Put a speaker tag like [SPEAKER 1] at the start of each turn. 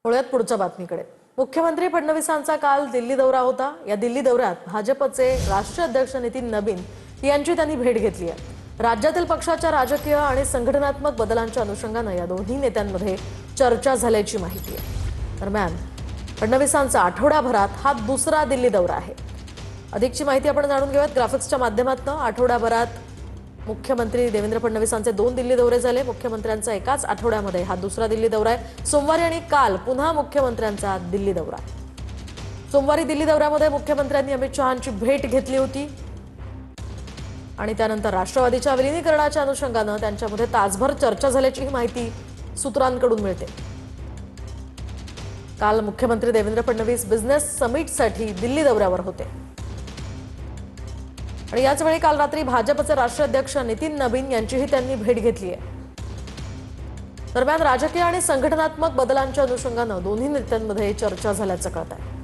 [SPEAKER 1] वळूयात पुढच्या बातमीकडे। मुख्यमंत्री फडणवीसांचा काल दिल्ली दौरा होता। या दिल्ली दौऱ्यात भाजपचे राष्ट्रीय अध्यक्ष नितीन नबीन यांची त्यांनी भेट घेतली आहे। राज्यातील पक्षाच्या राजकीय आणि संघटनात्मक बदलांच्या अनुषंगाने या दोन्ही नेत्यांमध्ये चर्चा झाल्याची माहिती आहे। दरम्यान फडणवीसांचा आठवड्याभरात हा दुसरा दिल्ली दौरा आहे। अधिकची माहिती आपण जाणून घेऊयात ग्राफिक्सच्या माध्यमातून। आठवड्याभरात मुख्यमंत्री देवेंद्र फडणवीसांचे 2 दिल्ली दौरे झाले। मुख्यमंत्र्यांचा एकाच आठवड्यामध्ये हा दुसरा दिल्ली दौरा आहे। सोमवारी आणि काल पुन्हा मुख्यमंत्र्यांचा दिल्ली दौरा। सोमवारी दिल्ली दौऱ्यामध्ये मुख्यमंत्र्यांनी अमित शहांची भेट घेतली होती आणि त्यानंतर राष्ट्रवादीच्या विलीनीकरणाच्या अनुषंगाने त्यांच्यामध्ये तासभर चर्चा झाल्याची माहिती सूत्रांकडून मिळते। काल मुख्यमंत्री देवेंद्र फडणवीस बिझनेस समिटसाठी दिल्ली दौऱ्यावर होते आणि याच वेळी काल रात्री भाजपचे राष्ट्रीय अध्यक्ष नितीन नबीन यांचीही त्यांनी भेट घेतली आहे। दरम्यान राजकीय आणि संघटनात्मक बदलांच्या अनुषंगाने दोन्ही नेत्यांमध्ये चर्चा झाल्याचं कळत आहे।